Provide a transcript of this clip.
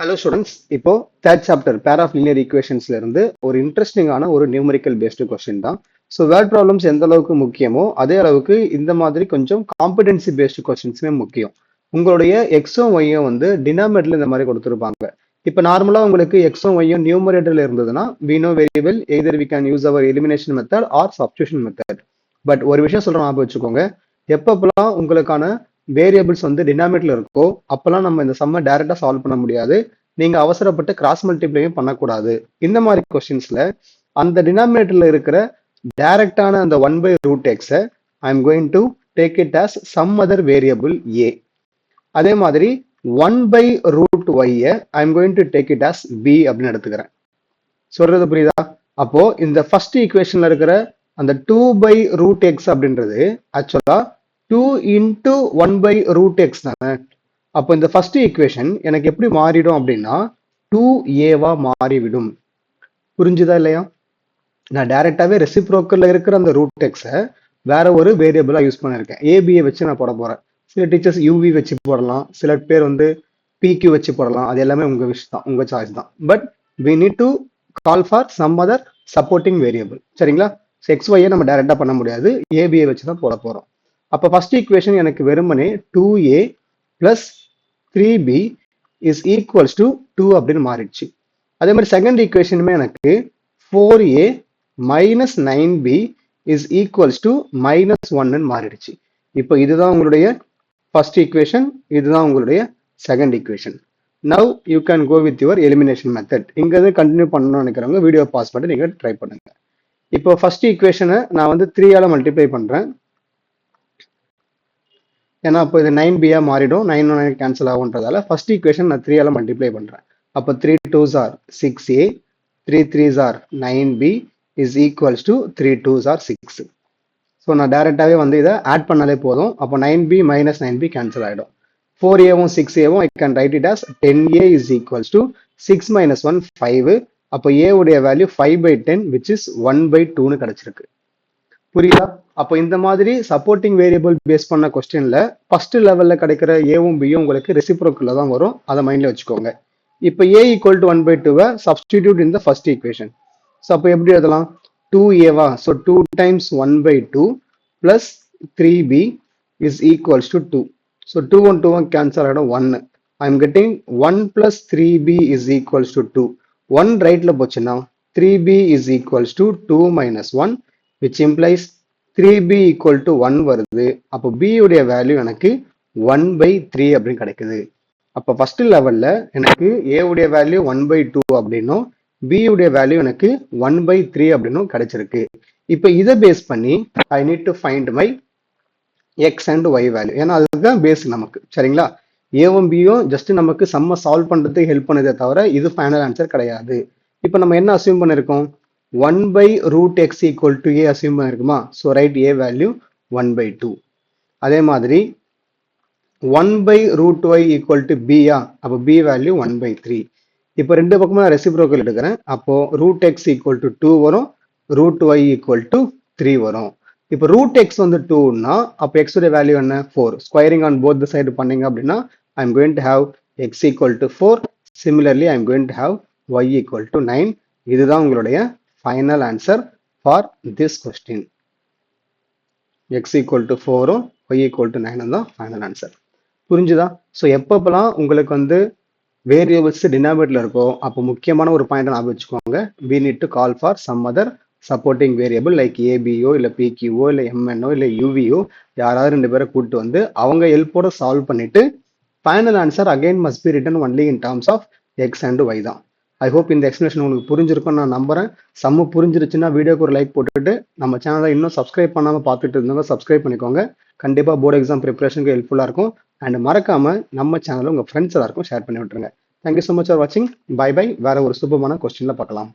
Hello students, இப்போ third chapter pair of linear ஈக்குவேஷன்ஸ்ல இருந்து ஒரு இன்ட்ரெஸ்டிங்கான ஒரு நியூமரிக்கல் பேஸ்டு கொஸ்டின் தான். ஸோ வேர்ட் ப்ராப்ளம்ஸ் எந்த அளவுக்கு முக்கியமோ அதே அளவுக்கு இந்த மாதிரி கொஞ்சம் காம்பிடென்சி பேஸ்டு கொஸ்டின்ஸுமே முக்கியம். உங்களுடைய எக்ஸும் ஒய்யும் வந்து டினாமினேட்டர்ல இந்த மாதிரி கொடுத்துருப்பாங்க. இப்போ நார்மலா உங்களுக்கு எக்ஸும் ஒய்யும் நியூமரேட்டர்ல இருந்ததுன்னா we know very well either we can use our elimination method or substitution method. But ஒரு விஷயம் சொல்றேன், ஞாபகம் வச்சுக்கோங்க. எப்பப்பெல்லாம் உங்களுக்கான வேரியபிள்ஸ் வந்து டினாமினேட்டர்ல இருக்கோ அப்பெல்லாம் நம்ம இந்த சம்மை டைரக்டா சால்வ் பண்ண முடியாது. நீங்க அவசரப்பட்டு கிராஸ் மல்டிப்ளையும் பண்ணக்கூடாது. இந்த மாதிரி கொஸ்டின்ஸ்ல அந்த டினாமினேட்டர்ல இருக்கிற டைரக்டான அந்த 1/√x I am going to take it as some other variable a. அதே மாதிரி 1/√y I am going to take it as b அப்படின்னு எடுத்துக்கிறேன். சொல்றது புரியுதா? அப்போ இந்த ஃபர்ஸ்ட் ஈக்குவேஷன்ல இருக்கிற அந்த 2/√x அப்படின்றது ஆக்சுவலா 2 into 1/√x தானே. அப்போ இந்த ஃபர்ஸ்ட் ஈக்குவேஷன் எனக்கு எப்படி மாறிடும் அப்படின்னா 2a மாறிவிடும். புரிஞ்சுதா இல்லையா? நான் டைரக்டாவே ரெசிப்ரோக்கல்ல இருக்கிற அந்த √x வேற ஒரு வேரியபிளா யூஸ் பண்ணிருக்கேன். ஏபியை வச்சு நான் போட போறேன். சில டீச்சர்ஸ் யூவி வச்சு போடலாம், சில பேர் வந்து பிக்யூ வச்சு போடலாம். அது எல்லாமே உங்க விஷ் தான், உங்க சாய்ஸ் தான். But we need to call for some other supporting variable. சரிங்களா? xy நம்ம டைரக்டா பண்ண முடியாது, ஏபியை வச்சு தான் போட போறோம். அப்ப ஃபர்ஸ்ட் ஈக்குவேஷன் எனக்கு வெறுமனே 2a plus 3b is equals to 2 அப்படின்னு மாறிடுச்சு. அதே மாதிரி செகண்ட் ஈக்குவேஷனுமே எனக்கு 4a minus 9b is equals to -1 மாறிடுச்சு. இப்போ இதுதான் உங்களுடைய ஃபர்ஸ்ட் ஈக்குவேஷன், இதுதான் உங்களுடைய second equation. Now you can go with your elimination method. இங்க கண்டினியூ பண்ணணும்னு நினைக்கிறவங்க வீடியோ பாஸ் பண்ணி நீங்க ட்ரை பண்ணுங்க. இப்போ ஃபர்ஸ்ட் ஈக்குவேஷனை நான் வந்து 3 மல்டிப்ளை பண்றேன். ஏன்னா அப்போ இது 9b மாறிடும், 9 கேன்சல் ஆகுன்றதால ஃபர்ஸ்ட் ஈக்குவேஷன் நான் 3 மல்டிப்ளை பண்றேன். அப்போ 3 2s are 6a, 3 3s are 9b is equals to 3 2s are 6. So நான் டைரக்டாவே வந்து இதை ஆட் பண்ணாலே போதும். அப்போ 9b மைனஸ் 9b கேன்சல் ஆகிடும். 4a 6a I can write it as 10a is equals to 6 minus 1 5. அப்போ a உடைய வேல்யூ 5/10 which is 1/2ன்னு கிடைச்சிருக்கு. புரியுதா? அப்போ இந்த மாதிரி சப்போர்ட்டிங் வேரியபிள் பேஸ் பண்ண கொஸ்டின்ல ஃபர்ஸ்ட் லெவல்ல கிடைக்கிற ஏவும் பியும் உங்களுக்கு ரெசிப்ரோக்கல்ல தான் வரும். அதை மைண்ட்ல வச்சுக்கோங்க. இப்போ a equal to 1/2 substitute in the first equation. So அப்போ எப்படி எழுதலாம்? 2a so 2 times 1/2 plus 3b is equals to 2. So 2 1 2 cancel ஆகிடும் 1. I am getting 1 plus 3b is equals to 2. 1 ரைட்ல போச்சுன்னா 3b is equals to 2 minus 1 which implies 3b equal to 1 வருது. அப்போ b உடைய value எனக்கு 1/3 அப்படின்னு கிடைக்குது. அப்போ ஃபர்ஸ்ட் லெவல்ல எனக்கு a உடைய வேல்யூ 1/2 அப்படின்னும் b உடைய வேல்யூ எனக்கு 1/3 அப்படின்னும் கிடைச்சிருக்கு. இப்போ இதை பேஸ் பண்ணி I need to find my x and y value. ஏன்னா அதுதான் பேஸ் நமக்கு. சரிங்களா? ஏவும் பியும் ஜஸ்ட் நமக்கு சம்ம சால்வ் பண்றதுக்கு ஹெல்ப் பண்ணதே தவிர இது ஃபைனல் ஆன்சர் கிடையாது. இப்போ நம்ம என்ன அசியூம் பண்ணிருக்கோம்? 1/√x equal to a assume பண்ணிருக்குமா? So right a value 1/2. அதே மாதிரி 1/√y equal to b அப்போ b வேல்யூ 1/3. இப்போ ரெண்டு பக்கமும் நான் ரெசிப்ரோக்கல் எடுக்கிறேன். அப்போ √x equal to 2 வரும், √y equal to 3 வரும். இப்போ √x வந்து 2னா அப்போ x உடைய வேல்யூ என்ன? 4. ஸ்கொயரிங் ஆன் போத் சைடு பண்ணீங்க அப்படின்னா ஐ am going to have x equal to 4. Similarly I am going to have y equal to 9. இதுதான் உங்களுடைய final answer for this question. x equal to 4 y equal to 9 தான் final answer. புரிஞ்சுதா? So எப்பப்பெல்லாம் உங்களுக்கு வந்து variables டினாமினேட்டர்ல இருக்கோ அப்போ முக்கியமான ஒரு பாயிண்ட் ஞாபகம் வச்சுக்கோங்க. we need to call for some other supporting variable like ABO இல்ல PQO இல்ல MNO இல்ல UVO யாராவது ரெண்டு பேரை கூட்டு வந்து அவங்க ஹெல்ப்போட சால்வ் பண்ணிட்டு final answer again must be written only in terms of x and y தான். ஐ ஹோப் இந்த எக்ஸ்பிளேஷன் உங்களுக்கு புரிஞ்சிருக்கும் நான் நம்புறேன். சம்மு புரிஞ்சிருச்சுன்னா வீடியோக்கு ஒரு லைக் போட்டுட்டு நம்ம சேனலை இன்னும் சப்ஸ்கிரைப் பண்ணாமல் பார்த்துட்டு இருந்தவங்க சப்ஸ்கிரைப் பண்ணிக்கோங்க. கண்டிப்பாக போர்டு எக்ஸாம் ப்ரிப்பரேஷனுக்கு ஹெல்ப்ஃபுல்லாக இருக்கும். அண்ட் மறக்காம நம்ம சேனலை உங்கள் ஃப்ரெண்ட்ஸ் எல்லாருக்கும் ஷேர் பண்ணி விட்டுருங்க. தேங்க்யூ ஸோ மச் ஃபார் வாட்சிங். Bye bye. வேற ஒரு சூப்பரான கொஸ்டின்ல பார்க்கலாம்.